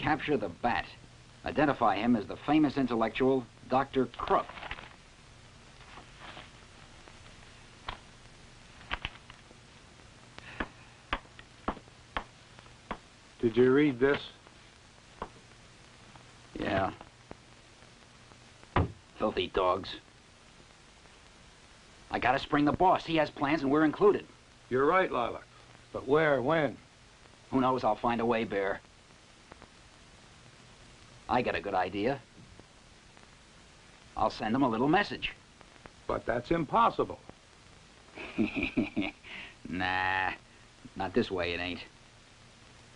capture the bat. Identify him as the famous intellectual, Dr. Krupp. Did you read this? Yeah. Filthy dogs. I gotta spring the boss. He has plans and we're included. You're right, Lilac. But where, when? Who knows? I'll find a way, Bear. I got a good idea. I'll send him a little message. But that's impossible. Nah, not this way it ain't.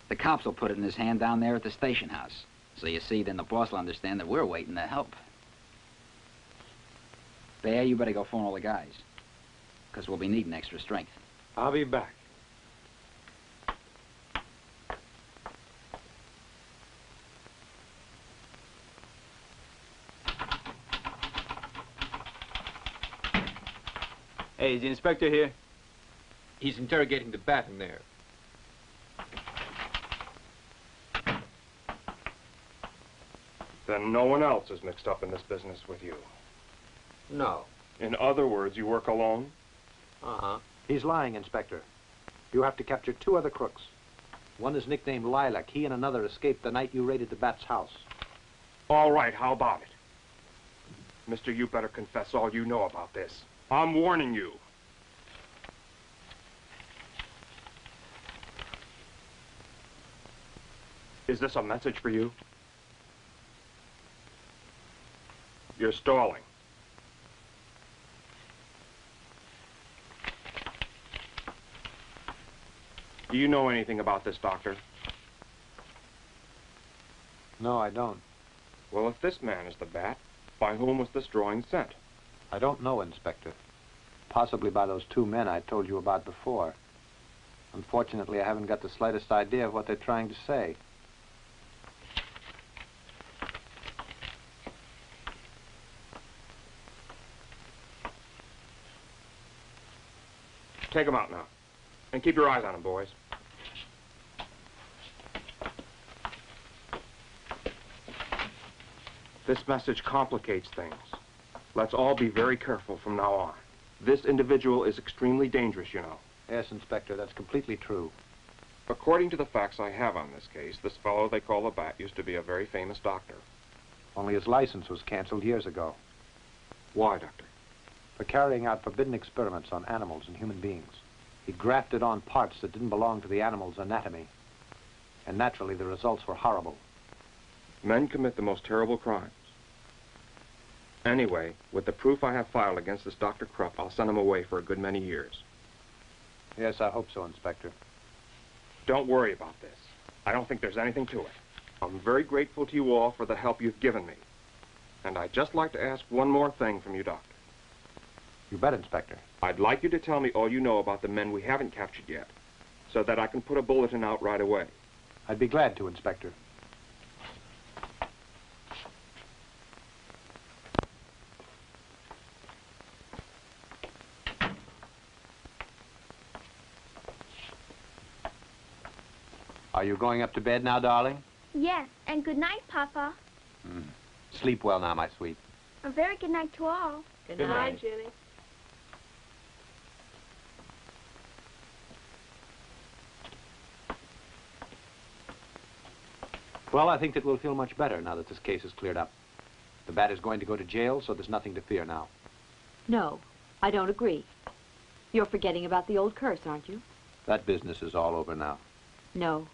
The cops will put it in his hand down there at the station house. So you see, then the boss will understand that we're waiting to help. Bear, you better go phone all the guys. Because we'll be needing extra strength. I'll be back. Hey, is the inspector here? He's interrogating the bat in there. Then no one else is mixed up in this business with you. No. In other words, you work alone? Uh-huh. He's lying, Inspector. You have to capture 2 other crooks. One is nicknamed Lilac. He and another escaped the night you raided the bat's house. All right, how about it? Mister, you better confess all you know about this. I'm warning you. Is this a message for you? You're stalling. Do you know anything about this, Doctor? No, I don't. Well, if this man is the bat, by whom was this drawing sent? I don't know, Inspector. Possibly by those 2 men I told you about before. Unfortunately, I haven't got the slightest idea of what they're trying to say. Take him out now. And keep your eyes on him, boys. This message complicates things. Let's all be very careful from now on. This individual is extremely dangerous, you know. Yes, Inspector, that's completely true. According to the facts I have on this case, this fellow they call the Bat used to be a very famous doctor. Only his license was canceled years ago. Why, Doctor? For carrying out forbidden experiments on animals and human beings. He grafted on parts that didn't belong to the animal's anatomy. And naturally, the results were horrible. Men commit the most terrible crimes. Anyway, with the proof I have filed against this Dr. Krupp, I'll send him away for a good many years. Yes, I hope so, Inspector. Don't worry about this. I don't think there's anything to it. I'm very grateful to you all for the help you've given me. And I'd just like to ask one more thing from you, Doctor. You bet, Inspector. I'd like you to tell me all you know about the men we haven't captured yet, so that I can put a bulletin out right away. I'd be glad to, Inspector. Are you going up to bed now, darling? Yes, and good night, Papa. Sleep well now, my sweet. A very good night to all. Good night, Jenny. Well, I think that we'll feel much better now that this case is cleared up. The Bat is going to go to jail, so there's nothing to fear now. No, I don't agree. You're forgetting about the old curse, aren't you? That business is all over now. No.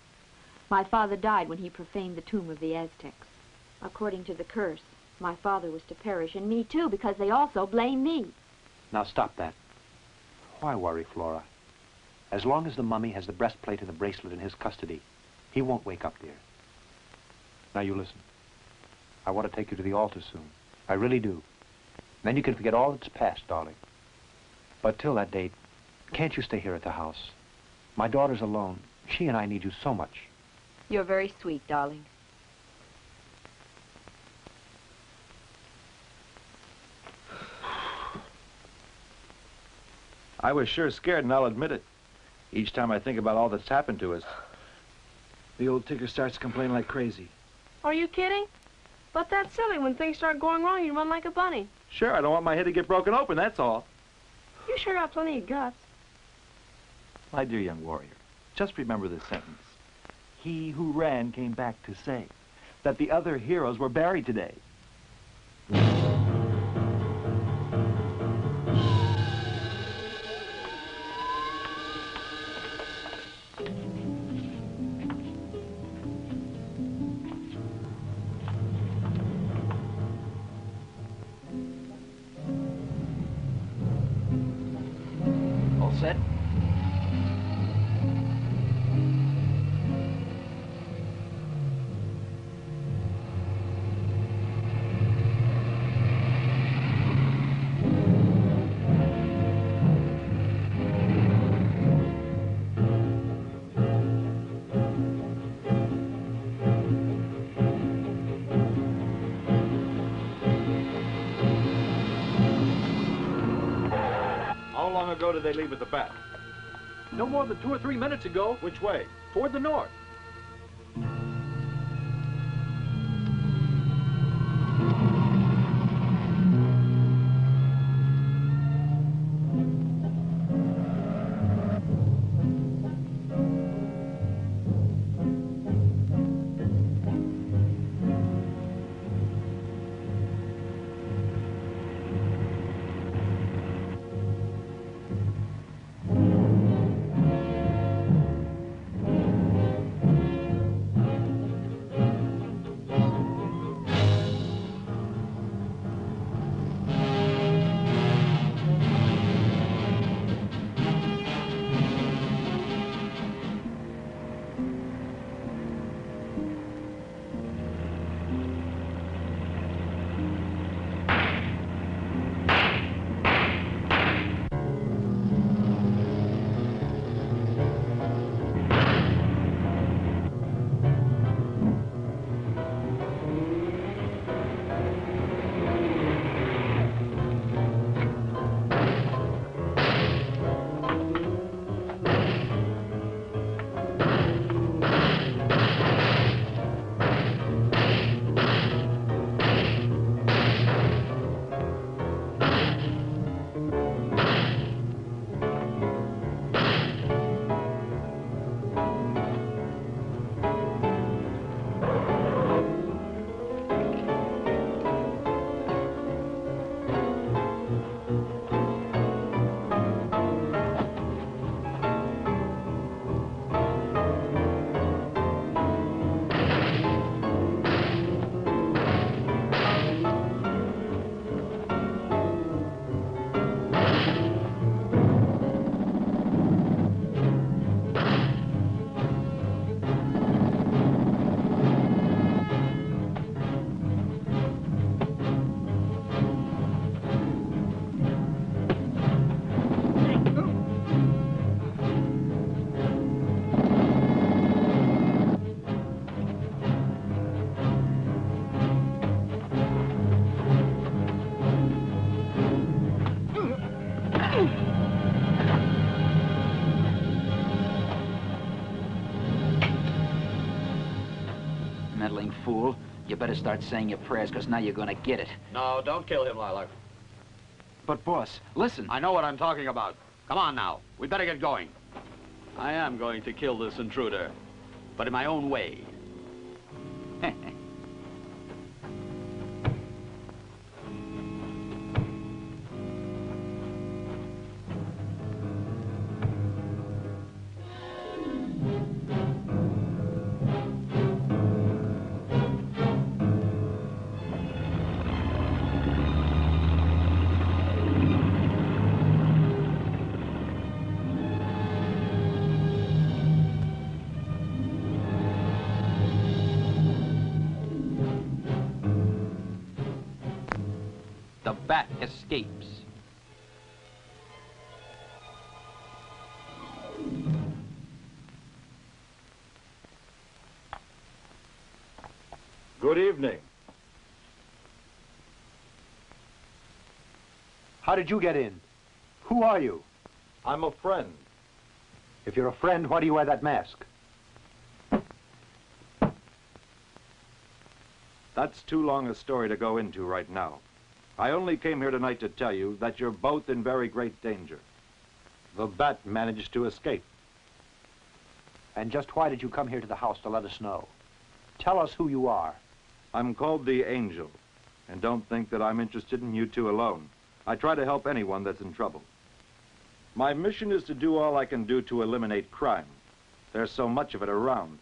My father died when he profaned the tomb of the Aztecs. According to the curse, my father was to perish, and me too, because they also blame me. Now stop that. Why worry, Flora? As long as the mummy has the breastplate and the bracelet in his custody, he won't wake up, dear. Now you listen. I want to take you to the altar soon. I really do. Then you can forget all that's past, darling. But till that date, can't you stay here at the house? My daughter's alone. She and I need you so much. You're very sweet, darling. I was sure scared, and I'll admit it. Each time I think about all that's happened to us, the old tigger starts to complain like crazy. Are you kidding? But that's silly. When things start going wrong, you run like a bunny. Sure, I don't want my head to get broken open, that's all. You sure got plenty of guts. My dear young warrior, just remember this sentence. He who ran came back to say that the other heroes were buried today. All set? How long ago did they leave with the bat? No more than 2 or 3 minutes ago. Which way? Toward the north. Meddling fool. You better start saying your prayers, because now you're gonna get it. No, don't kill him, Lilac. But, boss, listen. I know what I'm talking about. Come on now. We better get going. I am going to kill this intruder, but in my own way. The bat escapes. Good evening. How did you get in? Who are you? I'm a friend. If you're a friend, why do you wear that mask? That's too long a story to go into right now. I only came here tonight to tell you that you're both in very great danger. The bat managed to escape. And just why did you come here to the house to let us know? Tell us who you are. I'm called the Angel, and don't think that I'm interested in you two alone. I try to help anyone that's in trouble. My mission is to do all I can do to eliminate crime. There's so much of it around.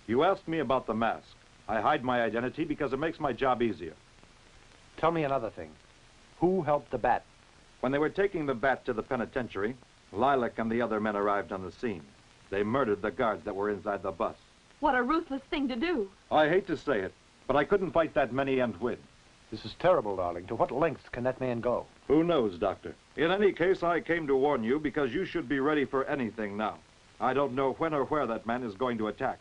You asked me about the mask. I hide my identity because it makes my job easier. Tell me another thing. Who helped the bat? When they were taking the bat to the penitentiary, Lilac and the other men arrived on the scene. They murdered the guards that were inside the bus. What a ruthless thing to do. I hate to say it, but I couldn't fight that many and win. This is terrible, darling. To what lengths can that man go? Who knows, Doctor? In any case, I came to warn you because you should be ready for anything now. I don't know when or where that man is going to attack.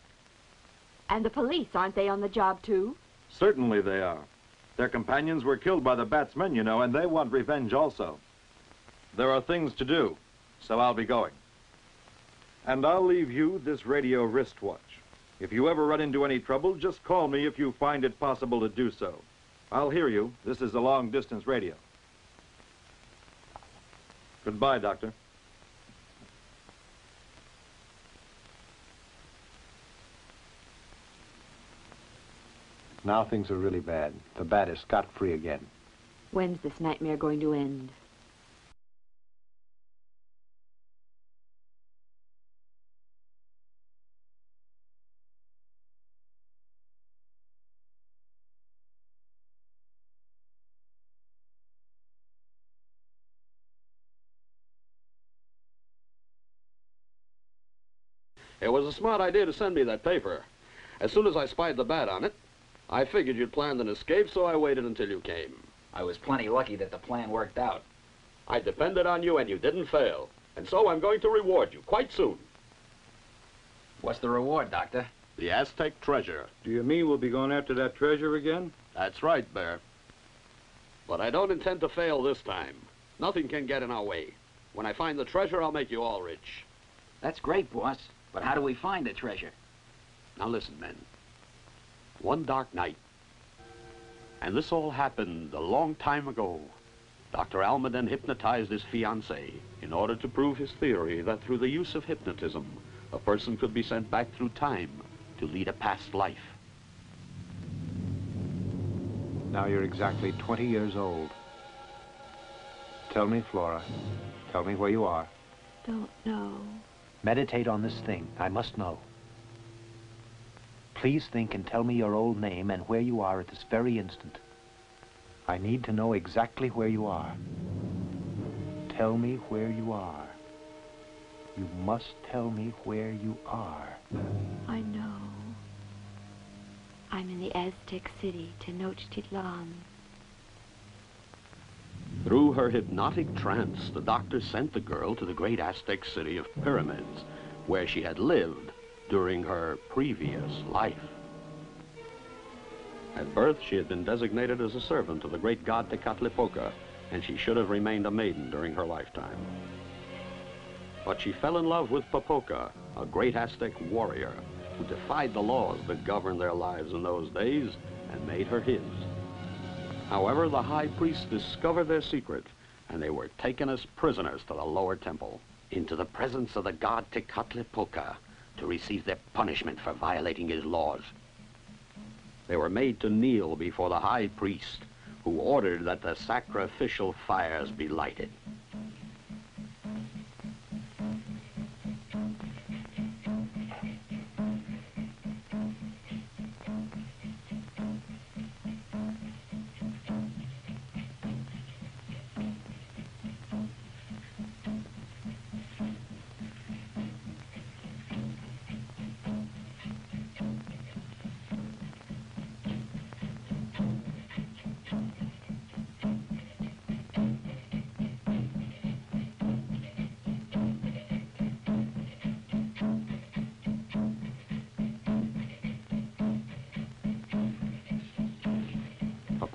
And the police, aren't they on the job too? Certainly they are. Their companions were killed by the Bat's men, you know, and they want revenge also. There are things to do, so I'll be going. And I'll leave you this radio wristwatch. If you ever run into any trouble, just call me if you find it possible to do so. I'll hear you. This is a long-distance radio. Goodbye, Doctor. Now things are really bad. The bat is scot-free again. When's this nightmare going to end? It was a smart idea to send me that paper. As soon as I spied the bat on it, I figured you'd planned an escape, so I waited until you came. I was plenty lucky that the plan worked out. I depended on you, and you didn't fail. And so I'm going to reward you quite soon. What's the reward, Doctor? The Aztec treasure. Do you mean we'll be going after that treasure again? That's right, Bear. But I don't intend to fail this time. Nothing can get in our way. When I find the treasure, I'll make you all rich. That's great, boss. But how do we find the treasure? Now listen, men. One dark night, and this all happened a long time ago, Dr. Almaden hypnotized his fiancée in order to prove his theory that through the use of hypnotism, a person could be sent back through time to lead a past life. Now you're exactly 20 years old. Tell me, Flora. Tell me where you are. Don't know. Meditate on this thing. I must know. Please think and tell me your old name and where you are at this very instant. I need to know exactly where you are. Tell me where you are. You must tell me where you are. I know. I'm in the Aztec city, Tenochtitlan. Through her hypnotic trance, the doctor sent the girl to the great Aztec city of pyramids, where she had lived during her previous life. At birth, she had been designated as a servant of the great god Tecatlipoca, and she should have remained a maiden during her lifetime. But she fell in love with Popoca, a great Aztec warrior who defied the laws that governed their lives in those days and made her his. However, the high priest discovered their secret, and they were taken as prisoners to the lower temple, into the presence of the god Tecatlipoca, to receive their punishment for violating his laws. They were made to kneel before the high priest, who ordered that the sacrificial fires be lighted.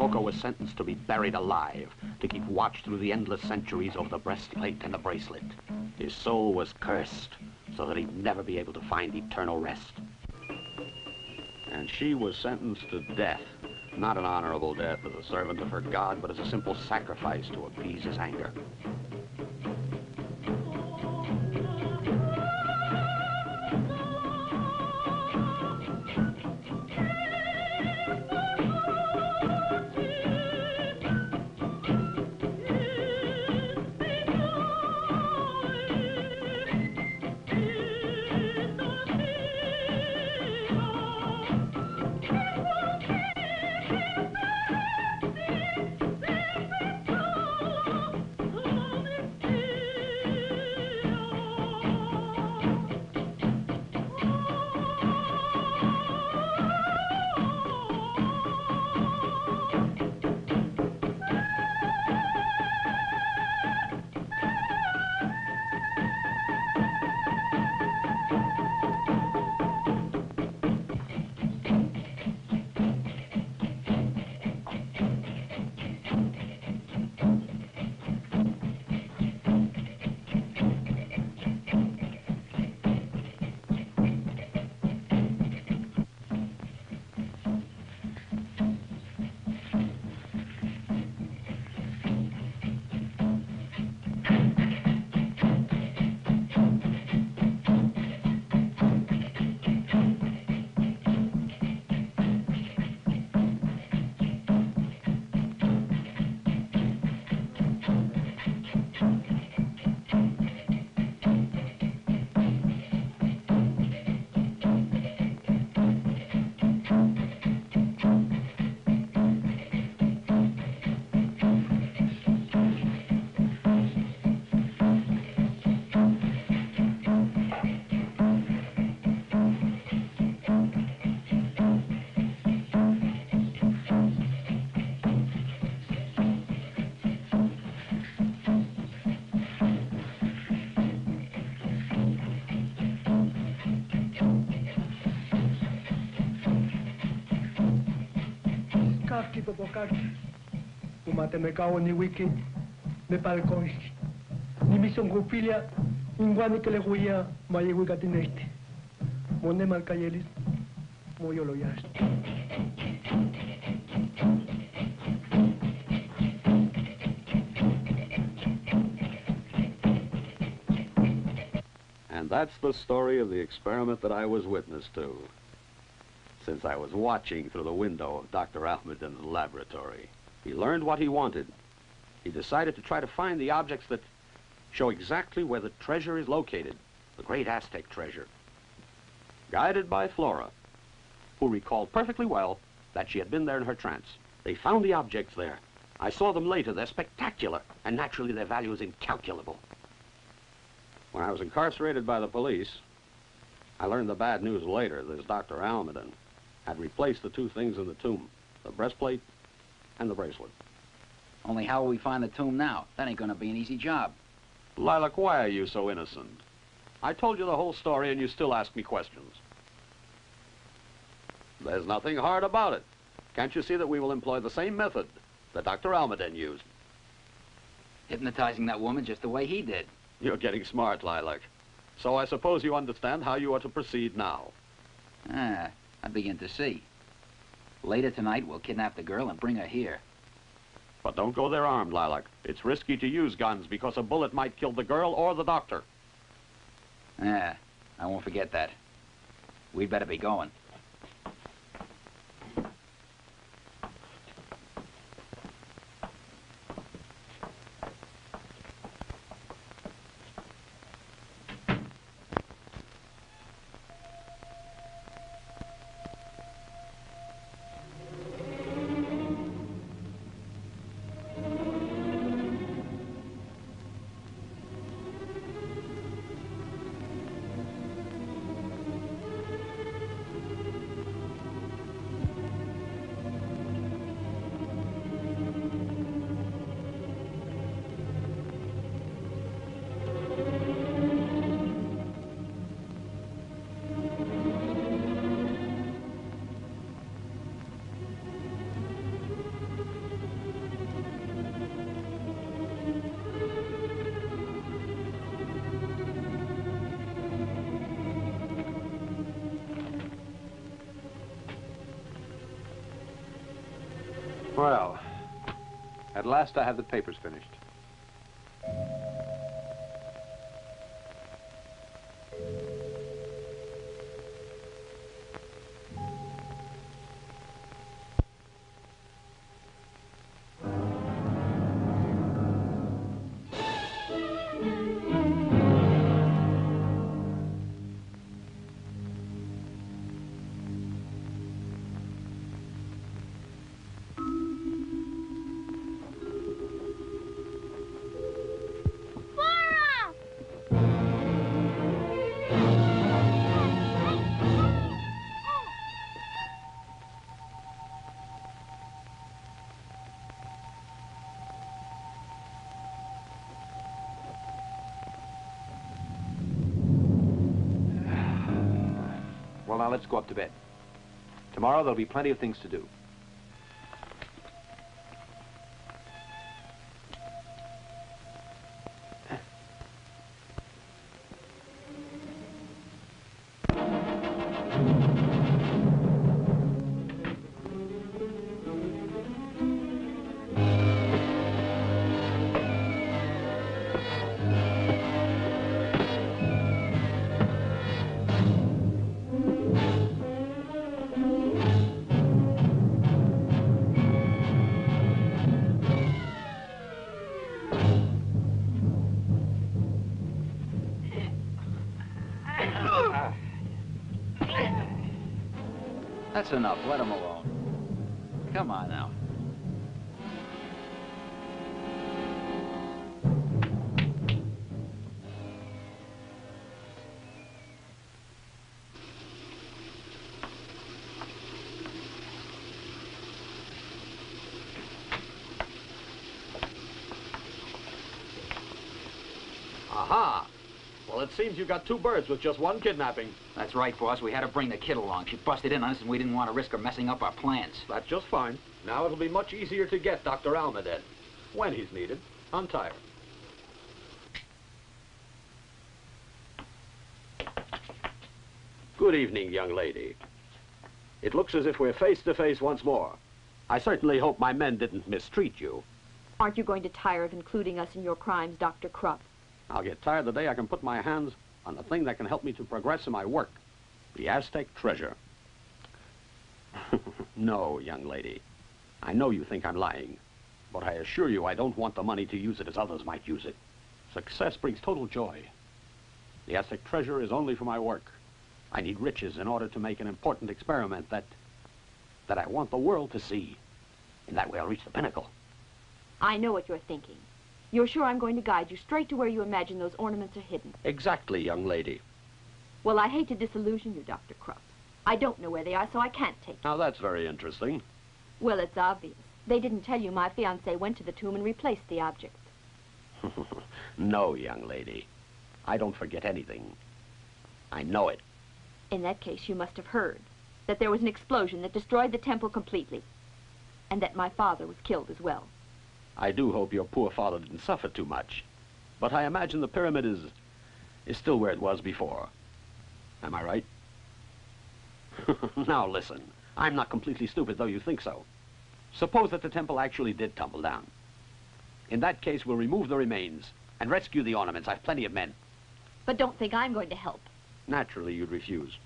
Popoca was sentenced to be buried alive, to keep watch through the endless centuries over the breastplate and the bracelet. His soul was cursed, so that he'd never be able to find eternal rest. And she was sentenced to death Not an honorable death as a servant of her god, but as a simple sacrifice to appease his anger. Kaki popokaki. Umate mekao ni wiki. Me palcois. Ni misongupilia. Ingwani que le huía. Maye wigatineste. Mone malcayelis. Moyo lo yast. And that's the story of the experiment that I was witness to, since I was watching through the window of Dr. Almaden's laboratory. He learned what he wanted. He decided to try to find the objects that show exactly where the treasure is located, the great Aztec treasure. Guided by Flora, who recalled perfectly well that she had been there in her trance. They found the objects there. I saw them later. They're spectacular, and naturally their value is incalculable. When I was incarcerated by the police, I learned the bad news later. This Dr. Almaden had replaced the two things in the tomb, the breastplate and the bracelet. Only how will we find the tomb now? That ain't gonna be an easy job. Lilac, why are you so innocent? I told you the whole story and you still ask me questions. There's nothing hard about it. Can't you see that we will employ the same method that Dr. Almaden used? Hypnotizing that woman just the way he did. You're getting smart, Lilac. So I suppose you understand how you are to proceed now. Ah, I begin to see. Later tonight, we'll kidnap the girl and bring her here. But don't go there armed, Lilac. It's risky to use guns because a bullet might kill the girl or the doctor. Ah, I won't forget that. We'd better be going. Well, at last I have the papers finished. Well, now let's go up to bed. Tomorrow there'll be plenty of things to do. That's enough. Let him alone. Come on now. Aha! Well, it seems you got two birds with just one kidnapping. That's right, boss. We had to bring the kid along. She busted in on us, and we didn't want to risk her messing up our plans. That's just fine. Now it'll be much easier to get Dr. Almadén when he's needed. Untie her. Good evening, young lady. It looks as if we're face to face once more. I certainly hope my men didn't mistreat you. Aren't you going to tire of including us in your crimes, Dr. Krupp? I'll get tired the day I can put my hands on the thing that can help me to progress in my work, the Aztec treasure. No, young lady. I know you think I'm lying, but I assure you I don't want the money to use it as others might use it. Success brings total joy. The Aztec treasure is only for my work. I need riches in order to make an important experiment that I want the world to see. In that way I'll reach the pinnacle. I know what you're thinking. You're sure I'm going to guide you straight to where you imagine those ornaments are hidden? Exactly, young lady. Well, I hate to disillusion you, Dr. Krupp. I don't know where they are, so I can't take you. Now, that's very interesting. Well, it's obvious. They didn't tell you my fiancé went to the tomb and replaced the objects. No, young lady. I don't forget anything. I know it. In that case, you must have heard that there was an explosion that destroyed the temple completely, and that my father was killed as well. I do hope your poor father didn't suffer too much. But I imagine the pyramid is still where it was before. Am I right? Now listen, I'm not completely stupid, though you think so. Suppose that the temple actually did tumble down. In that case, we'll remove the remains and rescue the ornaments. I've plenty of men. But don't think I'm going to help. Naturally, you'd refuse.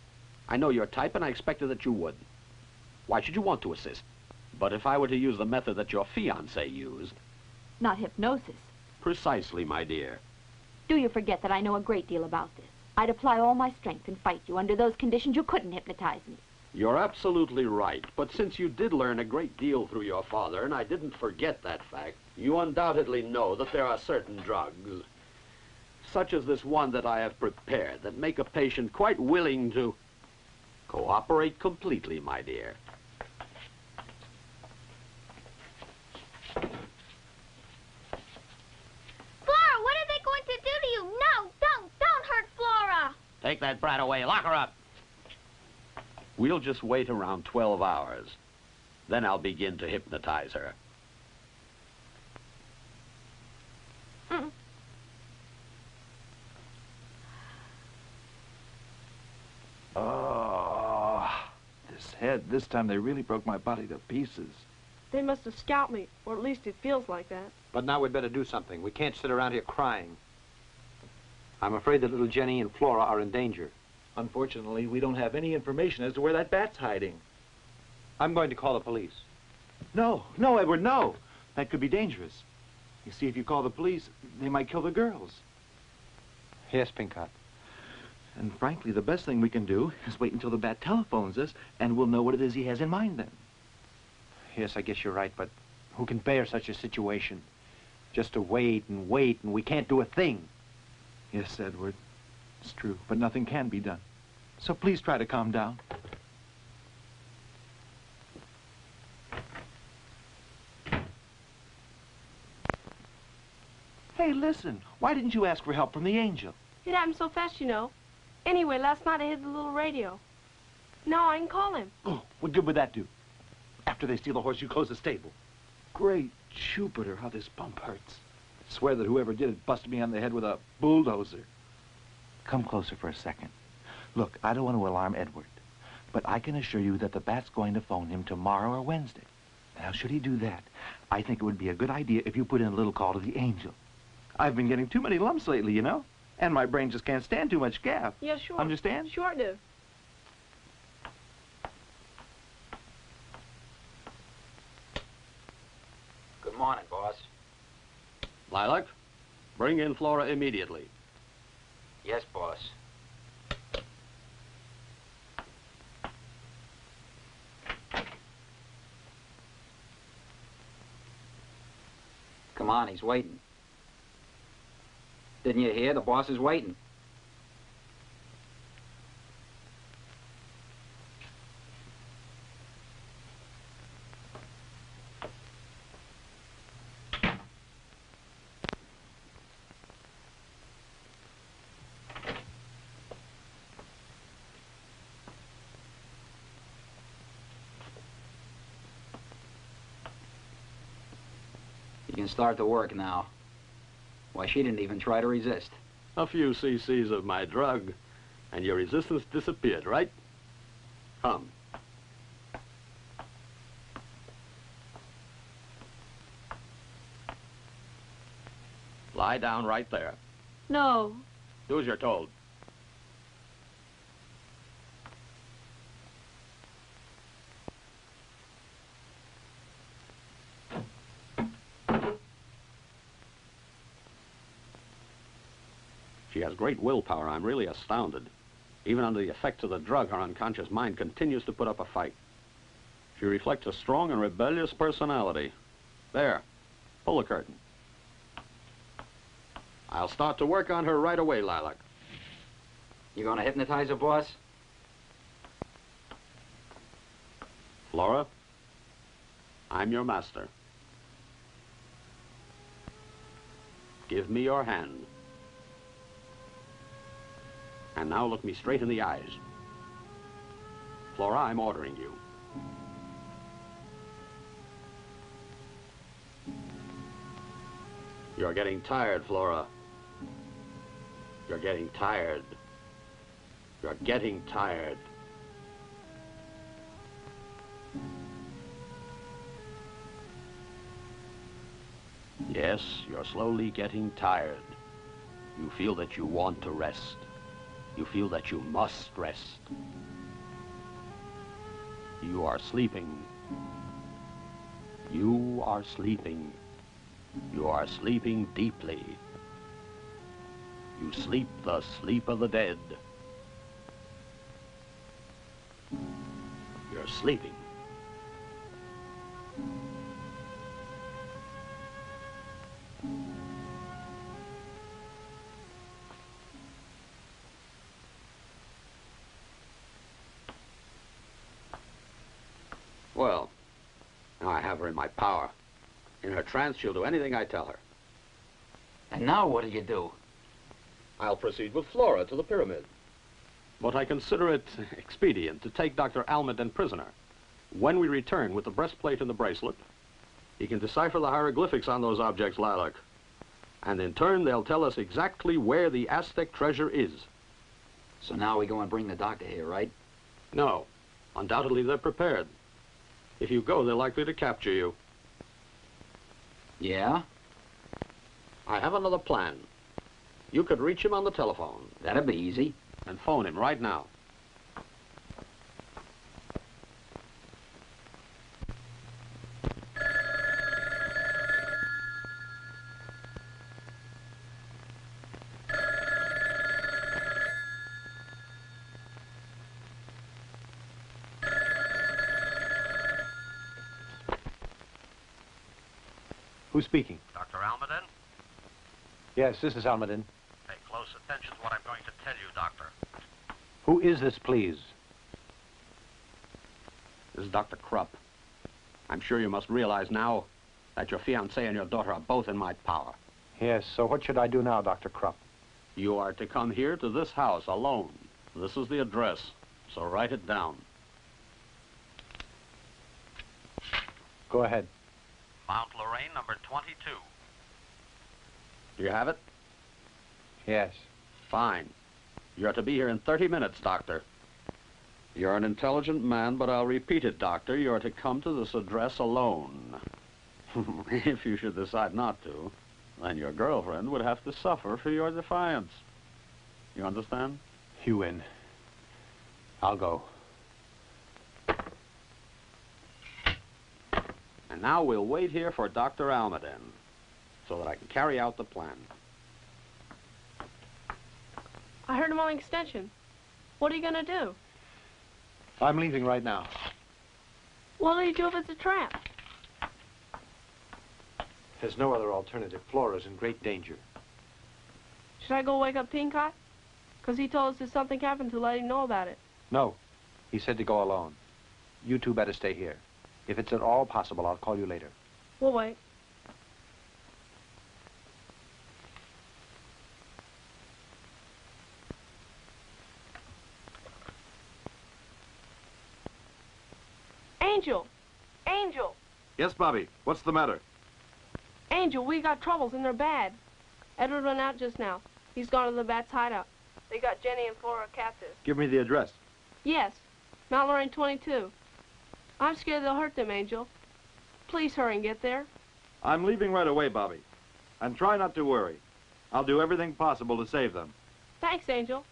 I know your type, and I expected that you would. Why should you want to assist? But if I were to use the method that your fiancé used... Not hypnosis. Precisely, my dear. Do you forget that I know a great deal about this? I'd apply all my strength and fight you. Under those conditions, you couldn't hypnotize me. You're absolutely right. But since you did learn a great deal through your father, and I didn't forget that fact, you undoubtedly know that there are certain drugs, such as this one that I have prepared, that make a patient quite willing to cooperate completely, my dear. Flora, what are they going to do to you? No, don't hurt Flora. Take that brat away. Lock her up. We'll just wait around 12 hours. Then I'll begin to hypnotize her. Oh, this head. This time they really broke my body to pieces. They must have scalped me, or at least it feels like that. But now we'd better do something. We can't sit around here crying. I'm afraid that little Jenny and Flora are in danger. Unfortunately, we don't have any information as to where that bat's hiding. I'm going to call the police. No, no, Edward, no. That could be dangerous. You see, if you call the police, they might kill the girls. Yes, Pinkott. And frankly, the best thing we can do is wait until the bat telephones us, and we'll know what it is he has in mind then. Yes, I guess you're right, but who can bear such a situation? Just to wait, and we can't do a thing. Yes, Edward, it's true, but nothing can be done. So please try to calm down. Hey, listen, why didn't you ask for help from the angel? It happened so fast, you know. Anyway, last night I hid the little radio. Now I can call him. Oh, what good would that do? After they steal the horse, you close the stable. Great Jupiter, how this bump hurts. Swear that whoever did it busted me on the head with a bulldozer. Come closer for a second. Look, I don't want to alarm Edward, but I can assure you that the bat's going to phone him tomorrow or Wednesday. Now, should he do that, I think it would be a good idea if you put in a little call to the angel. I've been getting too many lumps lately, you know, and my brain just can't stand too much gaff. Yeah, sure. Understand? Sure I do. Good morning, boss. Lilac, bring in Flora immediately. Yes, boss. Come on, he's waiting. Didn't you hear? The boss is waiting. You can start the work now. Why, she didn't even try to resist. A few cc's of my drug, and your resistance disappeared, right? Come. Lie down right there. No. Do as you're told. She has great willpower. I'm really astounded. Even under the effects of the drug, her unconscious mind continues to put up a fight. She reflects a strong and rebellious personality. There. Pull the curtain. I'll start to work on her right away, Lilac. You gonna hypnotize her, boss? Flora, I'm your master. Give me your hand. And now look me straight in the eyes. Flora, I'm ordering you. You're getting tired, Flora. You're getting tired. You're getting tired. Yes, you're slowly getting tired. You feel that you want to rest. You feel that you must rest. You are sleeping. You are sleeping. You are sleeping deeply. You sleep the sleep of the dead. You're sleeping. Well, now I have her in my power. In her trance, she'll do anything I tell her. And now what do you do? I'll proceed with Flora to the pyramid. But I consider it expedient to take Dr. Almaden prisoner. When we return with the breastplate and the bracelet, he can decipher the hieroglyphics on those objects, Lilac. And in turn, they'll tell us exactly where the Aztec treasure is. So now we go and bring the doctor here, right? No. Undoubtedly, they're prepared. If you go, they're likely to capture you. Yeah? I have another plan. You could reach him on the telephone. That'd be easy. And phone him right now. Who's speaking? Dr. Almaden? Yes, this is Almaden. Pay close attention to what I'm going to tell you, Doctor. Who is this, please? This is Dr. Krupp. I'm sure you must realize now that your fiancée and your daughter are both in my power. Yes, so what should I do now, Dr. Krupp? You are to come here to this house alone. This is the address, so write it down. Go ahead. Mount Lorraine, number 22. Do you have it? Yes. Fine. You're to be here in 30 minutes, Doctor. You're an intelligent man, but I'll repeat it, Doctor. You're to come to this address alone. If you should decide not to, then your girlfriend would have to suffer for your defiance. You understand? You win. I'll go. And now we'll wait here for Dr. Almaden, so that I can carry out the plan. I heard him on extension. What are you gonna do? I'm leaving right now. What'll you do if it's a trap? There's no other alternative. Flora's in great danger. Should I go wake up Pincott? 'Cause he told us if something happened to let him know about it. No. He said to go alone. You two better stay here. If it's at all possible, I'll call you later. We'll wait. Angel! Angel! Yes, Bobby. What's the matter? Angel, we got troubles and they're bad. Edward went out just now. He's gone to the Bats' hideout. They got Jenny and Flora captive. Give me the address. Yes, Mount Lorraine 22. I'm scared they'll hurt them, Angel. Please hurry and get there. I'm leaving right away, Bobby. And try not to worry. I'll do everything possible to save them. Thanks, Angel.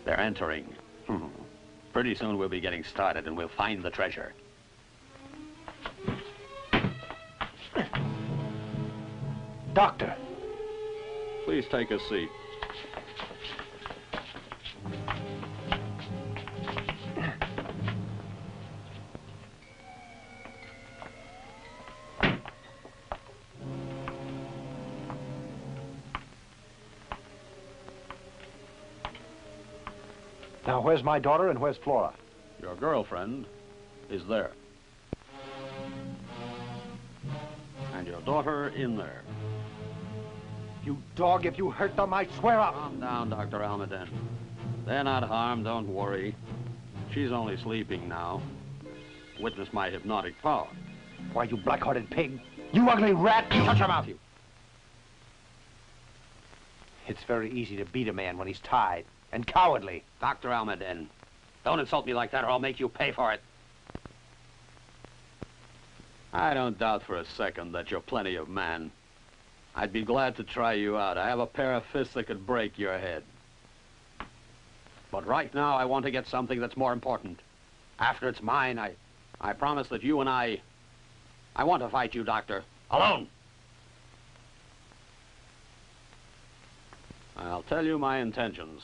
They're entering. Pretty soon we'll be getting started and we'll find the treasure. Doctor! Please take a seat. Now, where's my daughter and where's Flora? Your girlfriend is there. And your daughter in there. You dog, if you hurt them, I swear I'll... Calm down, Dr. Almaden. They're not harmed, don't worry. She's only sleeping now. Witness my hypnotic power. Why, you black-hearted pig! You ugly rat! You shut your mouth, you! It's very easy to beat a man when he's tied. And cowardly. Dr. Almaden, don't insult me like that or I'll make you pay for it. I don't doubt for a second that you're plenty of man. I'd be glad to try you out. I have a pair of fists that could break your head. But right now, I want to get something that's more important. After it's mine, I promise that you and I want to fight you, Doctor. Alone! I'll tell you my intentions.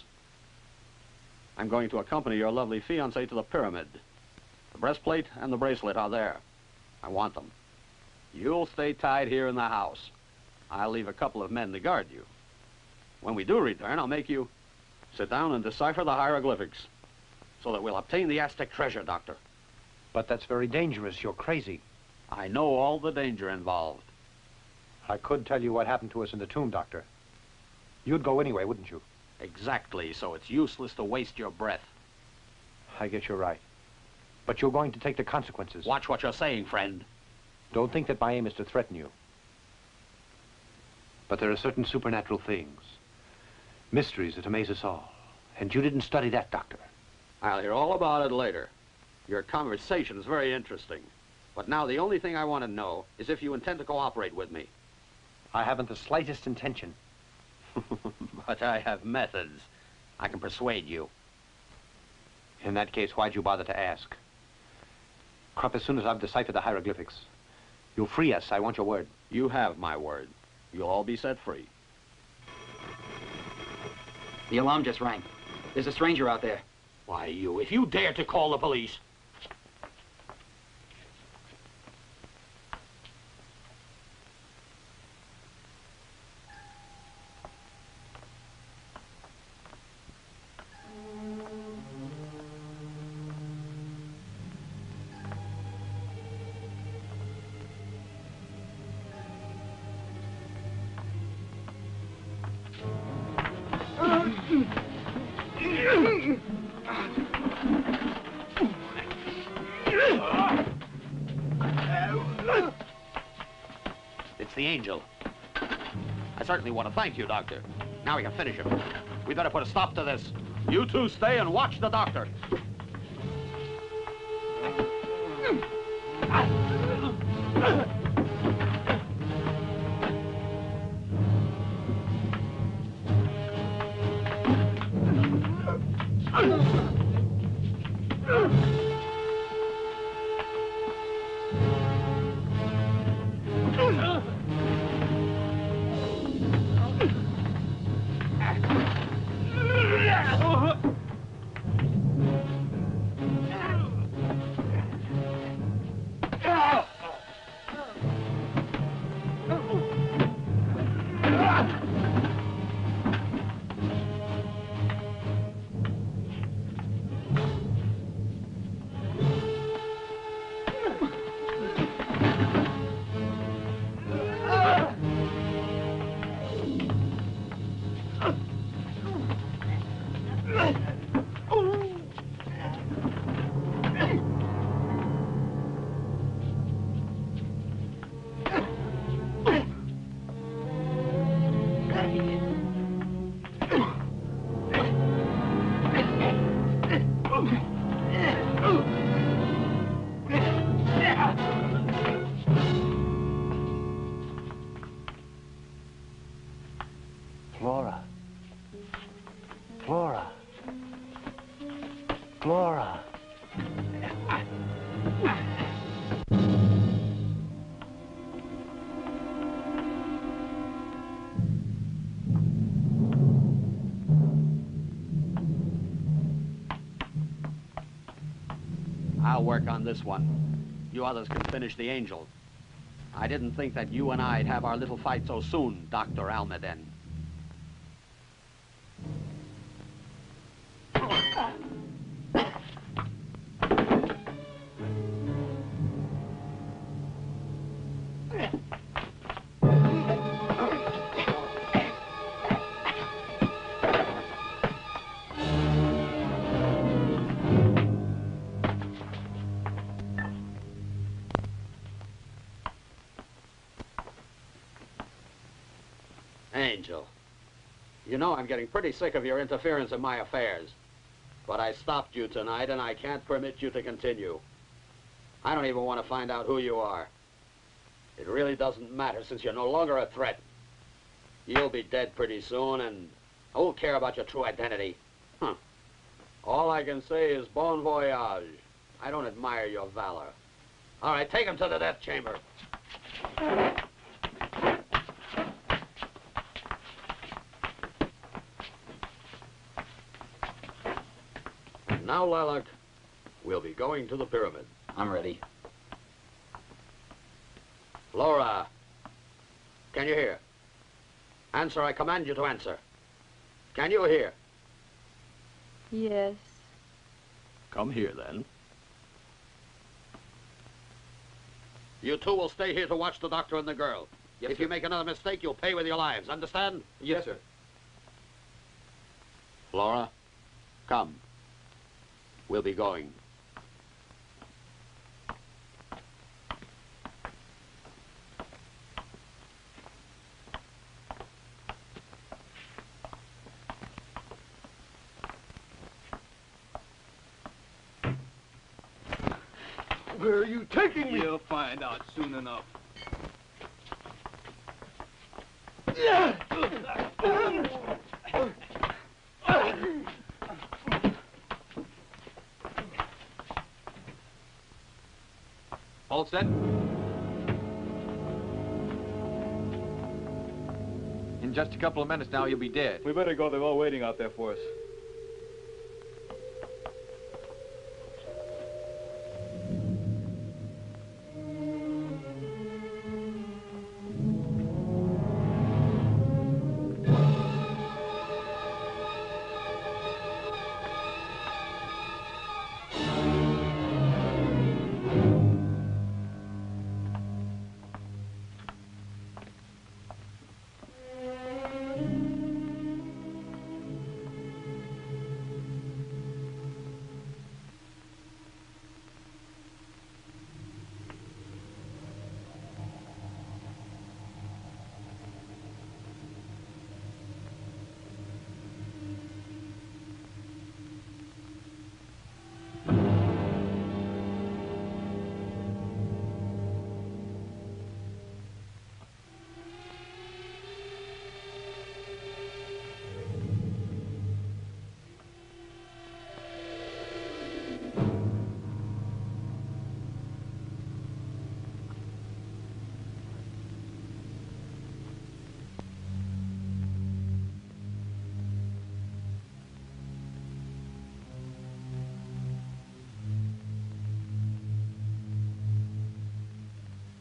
I'm going to accompany your lovely fiancée to the pyramid. The breastplate and the bracelet are there. I want them. You'll stay tied here in the house. I'll leave a couple of men to guard you. When we do return, I'll make you sit down and decipher the hieroglyphics so that we'll obtain the Aztec treasure, Doctor. But that's very dangerous. You're crazy. I know all the danger involved. I could tell you what happened to us in the tomb, Doctor. You'd go anyway, wouldn't you? Exactly, so it's useless to waste your breath. I guess you're right. But you're going to take the consequences. Watch what you're saying, friend. Don't think that my aim is to threaten you. But there are certain supernatural things, mysteries that amaze us all. And you didn't study that, Doctor. I'll hear all about it later. Your conversation is very interesting. But now the only thing I want to know is if you intend to cooperate with me. I haven't the slightest intention. But I have methods. I can persuade you. In that case, why'd you bother to ask? Krupp, as soon as I've deciphered the hieroglyphics, you'll free us. I want your word. You have my word. You'll all be set free. The alarm just rang. There's a stranger out there. Why, if you dare to call the police... It's the angel. I certainly want to thank you, Doctor. Now we can finish him. We better put a stop to this. You two stay and watch the doctor. Flora. Flora. Flora. I'll work on this one. You others can finish the angel. I didn't think that you and I'd have our little fight so soon, Dr. Almaden. Angel, you know I'm getting pretty sick of your interference in my affairs. But I stopped you tonight, and I can't permit you to continue. I don't even want to find out who you are. It really doesn't matter since you're no longer a threat. You'll be dead pretty soon, and who'll care about your true identity? Huh. All I can say is bon voyage. I don't admire your valor. All right, take him to the death chamber. Now, Lilac, we'll be going to the pyramid. I'm ready. Flora, can you hear? Answer, I command you to answer. Can you hear? Yes. Come here, then. You two will stay here to watch the doctor and the girl. Yes, if sir. you make another mistake, you'll pay with your lives. Understand? Yes, sir. Flora, come. We'll be going. Where are you taking me? You'll find out soon enough. All set? In just a couple of minutes now, you'll be dead. We better go. They're all waiting out there for us.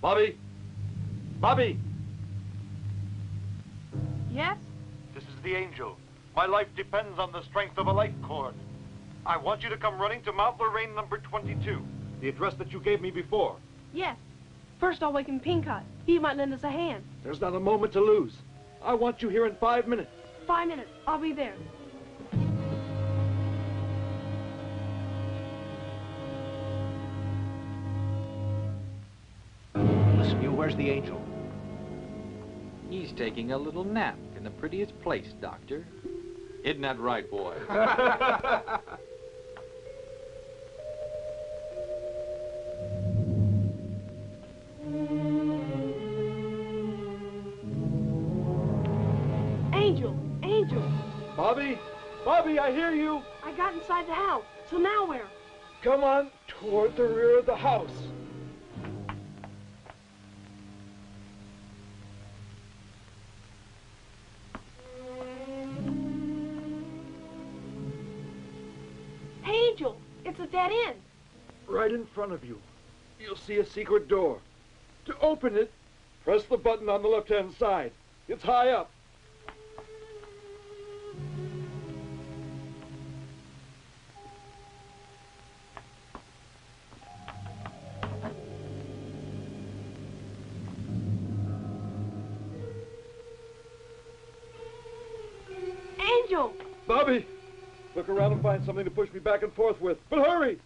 Bobby! Bobby! Yes? This is the Angel. My life depends on the strength of a life cord. I want you to come running to Mount Lorraine number 22, the address that you gave me before. Yes. First I'll waken Pinkot. He might lend us a hand. There's not a moment to lose. I want you here in 5 minutes. 5 minutes. I'll be there. Listen, you, where's the Angel? He's taking a little nap in the prettiest place, Doctor. Isn't that right, boy? Angel! Angel! Bobby! Bobby, I hear you! I got inside the house. So now where? Come on, toward the rear of the house. Hey, Angel! It's a dead end. Right in front of you. You'll see a secret door. To open it, press the button on the left-hand side. It's high up. Angel! Bobby, look around and find something to push me back and forth with. But hurry!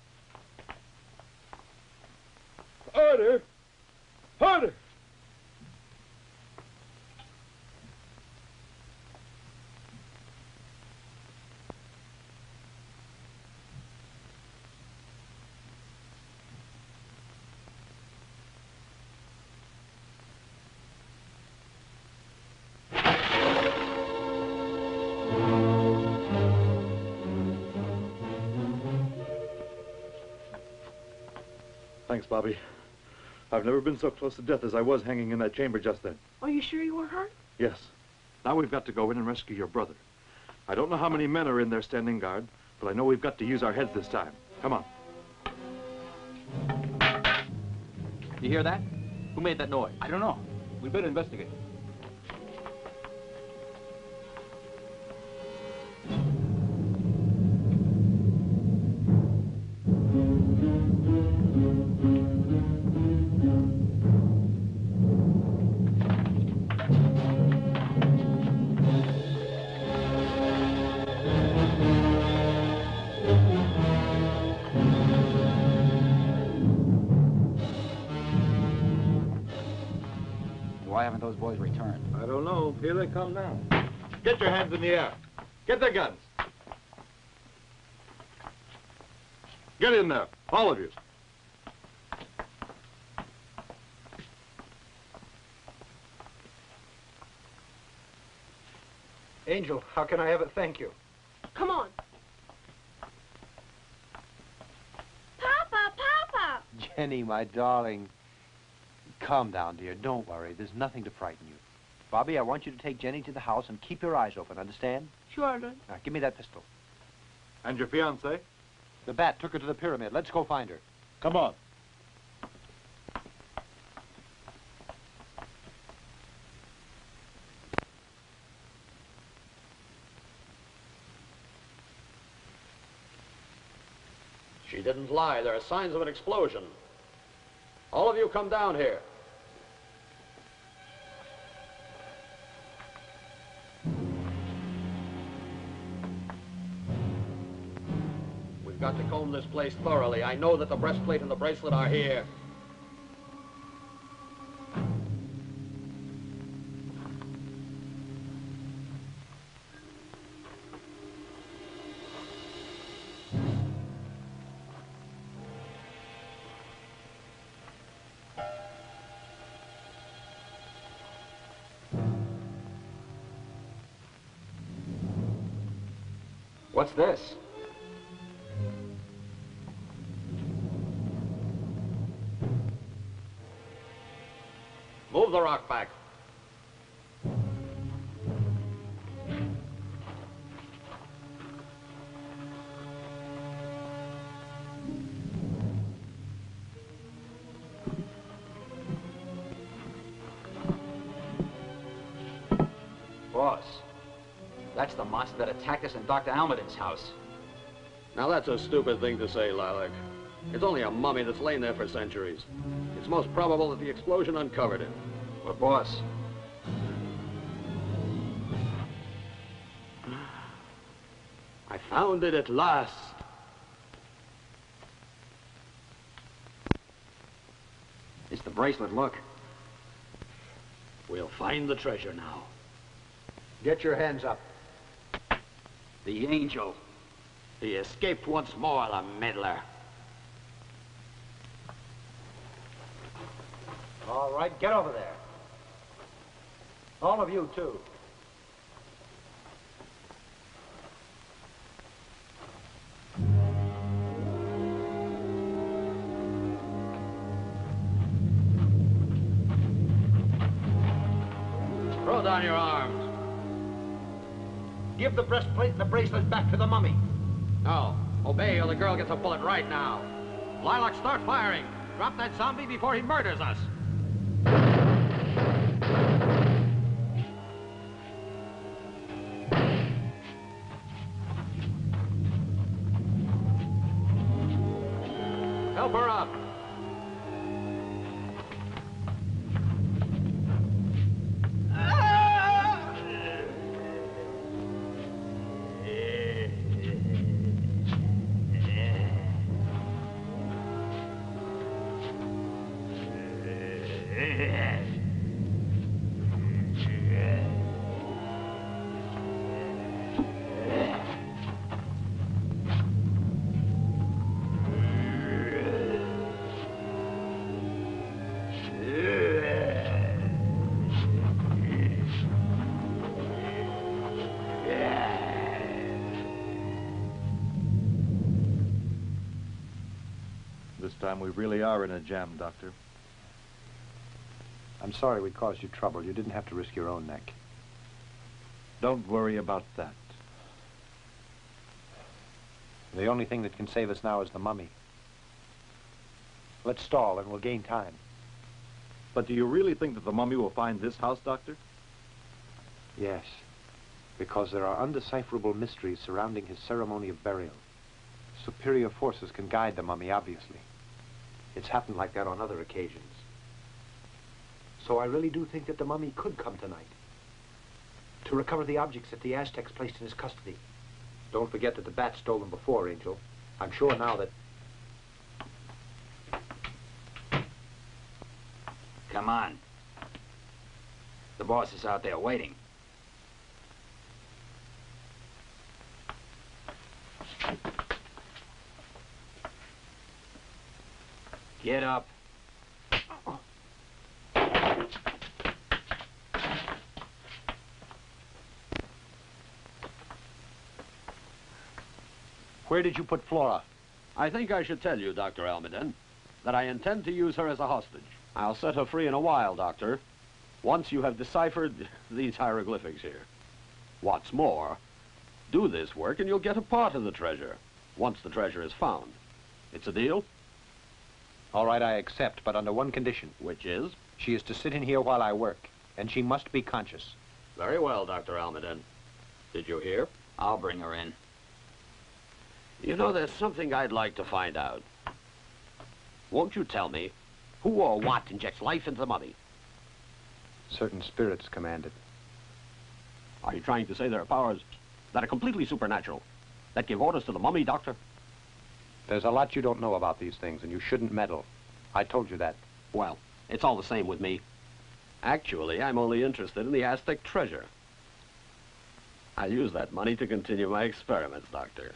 Harder! Harder! Thanks, Bobby. I've never been so close to death as I was hanging in that chamber just then. Are you sure you were hurt? Yes. Now we've got to go in and rescue your brother. I don't know how many men are in there standing guard, but I know we've got to use our heads this time. Come on. You hear that? Who made that noise? I don't know. We better investigate. Why haven't those boys returned? I don't know. Here they come now. Get your hands in the air. Get their guns. Get in there, all of you. Angel, how can I have it thank you? Come on. Papa, Papa! Jenny, my darling. Calm down, dear. Don't worry. There's nothing to frighten you. Bobby, I want you to take Jenny to the house and keep your eyes open, understand? Sure, Dad. Now, give me that pistol. And your fiancée? The bat took her to the pyramid. Let's go find her. Come on. She didn't lie. There are signs of an explosion. All of you come down here. We've got to comb this place thoroughly. I know that the breastplate and the bracelet are here. What's this? Move the rock back. Boss, that's the monster that attacked us in Dr. Almadin's house. Now that's a stupid thing to say, Lilac. It's only a mummy that's lain there for centuries. It's most probable that the explosion uncovered it. But boss, I found it at last. it's the bracelet, look. We'll find the treasure now. Get your hands up. The angel. He escaped once more, the meddler. All right, get over there. All of you, too. Throw down your arms. Give the breastplate and the bracelet back to the mummy. No. Obey or the girl gets a bullet right now. Lilac, start firing. Drop that zombie before he murders us. Help her up. time we really are in a jam, Doctor. I'm sorry we caused you trouble. You didn't have to risk your own neck. Don't worry about that. The only thing that can save us now is the mummy. Let's stall and we'll gain time. But do you really think that the mummy will find this house, Doctor? Yes, because there are undecipherable mysteries surrounding his ceremony of burial. Superior forces can guide the mummy, obviously. It's happened like that on other occasions. So I really do think that the mummy could come tonight to recover the objects that the Aztecs placed in his custody. Don't forget that the bat stole them before, Angel. I'm sure now that... Come on. The boss is out there waiting. Get up. Where did you put Flora? I think I should tell you, Dr. Almaden, that I intend to use her as a hostage. I'll set her free in a while, Doctor, once you have deciphered these hieroglyphics here. What's more, do this work and you'll get a part of the treasure, once the treasure is found. It's a deal? All right, I accept, but under one condition. Which is? She is to sit in here while I work, and she must be conscious. Very well, Dr. Almaden. Did you hear? I'll bring her in. You know, there's something I'd like to find out. Won't you tell me who or what injects life into the mummy? Certain spirits command it. Are you trying to say there are powers that are completely supernatural, that give orders to the mummy, Doctor? There's a lot you don't know about these things, and you shouldn't meddle. I told you that. Well, it's all the same with me. Actually, I'm only interested in the Aztec treasure. I'll use that money to continue my experiments, Doctor.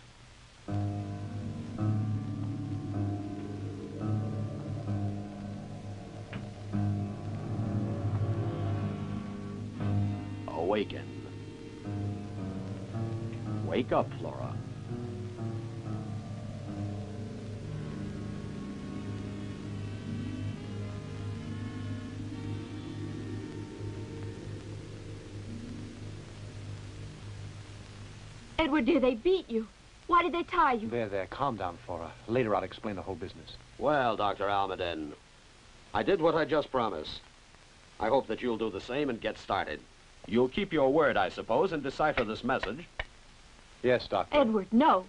Awaken. Wake up, Flora. Edward, dear, they beat you. Why did they tie you? There, calm down, Flora. Later I'll explain the whole business. Well, Dr. Almaden, I did what I just promised. I hope that you'll do the same and get started. You'll keep your word, I suppose, and decipher this message. Yes, Doctor. Edward, no.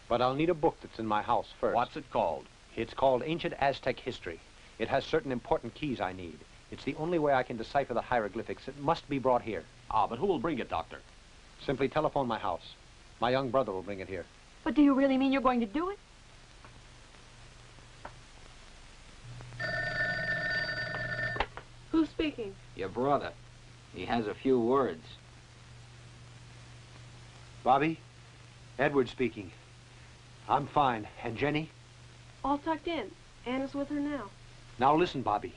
But I'll need a book that's in my house first. What's it called? It's called Ancient Aztec History. It has certain important keys I need. It's the only way I can decipher the hieroglyphics. It must be brought here. Ah, but who will bring it, Doctor? Simply telephone my house. My young brother will bring it here. But do you really mean you're going to do it? Who's speaking? Your brother. He has a few words. Bobby? Edward speaking. I'm fine. And Jenny? All tucked in. Anna's with her now. Now listen, Bobby.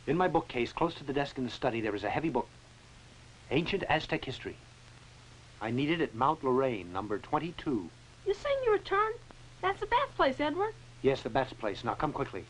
In my bookcase, close to the desk in the study, there is a heavy book. Ancient Aztec History. I need it at Mount Lorraine, number 22. You saying you returned? That's the Bat's place, Edward. Yes, the Bat's place. Now come quickly.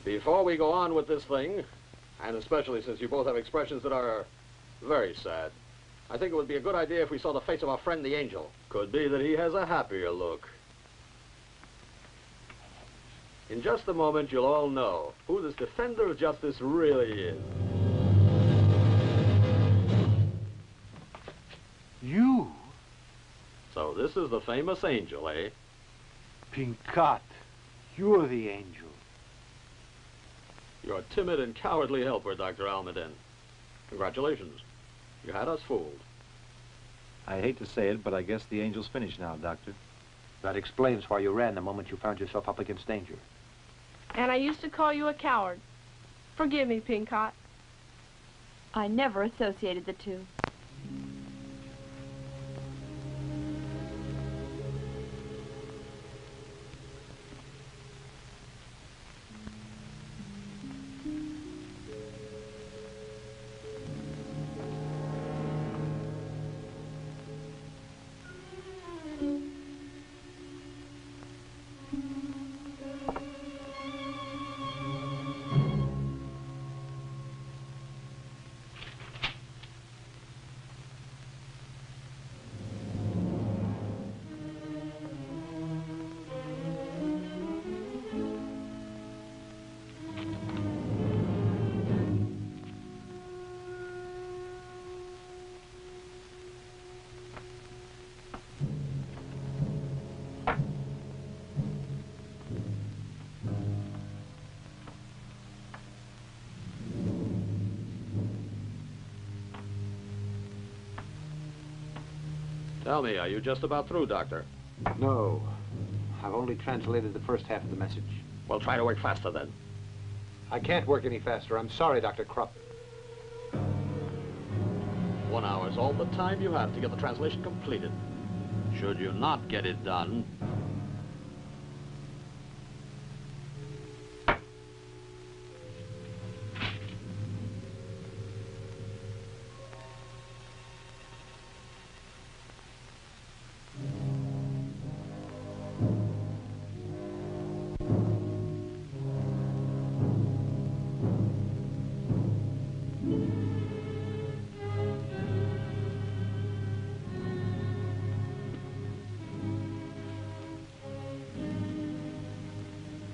Before we go on with this thing, and especially since you both have expressions that are very sad, I think it would be a good idea if we saw the face of our friend the angel. Could be that he has a happier look. In just a moment, you'll all know who this defender of justice really is. You? So this is the famous angel, eh? Pinkat, you're the angel. Your timid and cowardly helper, Dr. Almaden. Congratulations. You had us fooled. I hate to say it, but I guess the angel's finished now, Doctor. That explains why you ran the moment you found yourself up against danger. And I used to call you a coward. Forgive me, Pincott. I never associated the two. Tell me, are you just about through, Doctor? No. I've only translated the first half of the message. Well, try to work faster then. I can't work any faster. I'm sorry, Dr. Krupp. 1 hour is all the time you have to get the translation completed. Should you not get it done,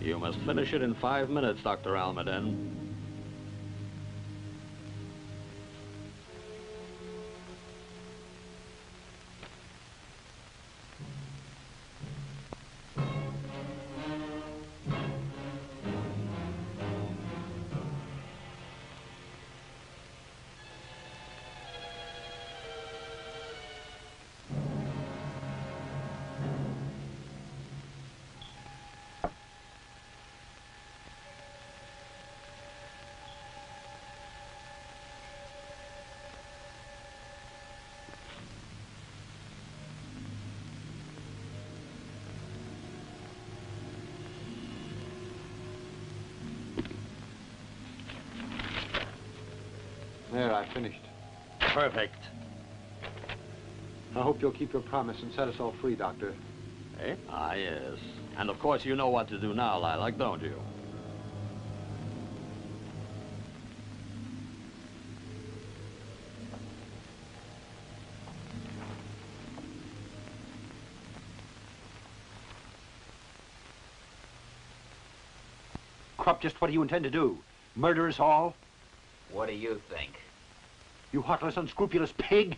you must finish it in 5 minutes, Dr. Almaden. There, I finished. Perfect. I hope you'll keep your promise and set us all free, Doctor. Eh? Ah, yes. And of course you know what to do now, Lilac, don't you? Krupp, just what do you intend to do? Murder us all? What do you think? You heartless, unscrupulous pig!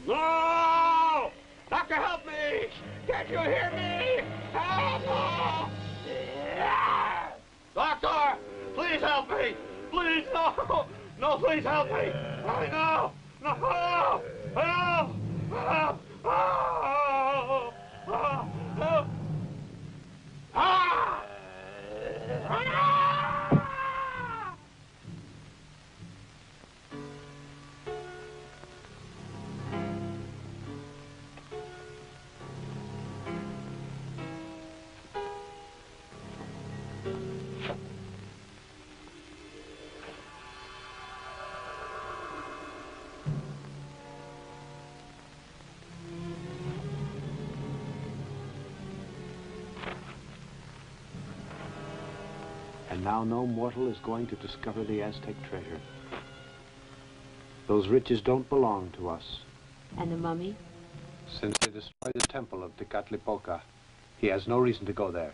No! Doctor, help me! Can't you hear me? Help! Doctor! Please help me! Please, no! No, please help me! No! No! Help! And now no mortal is going to discover the Aztec treasure. Those riches don't belong to us. And the mummy? Since they destroyed the temple of Tecatlipoca, he has no reason to go there.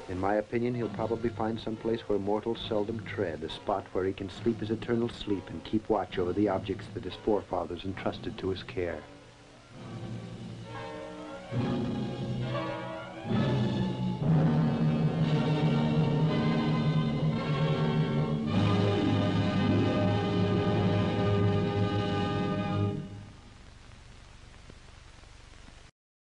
In my opinion, he'll probably find some place where mortals seldom tread, a spot where he can sleep his eternal sleep and keep watch over the objects that his forefathers entrusted to his care.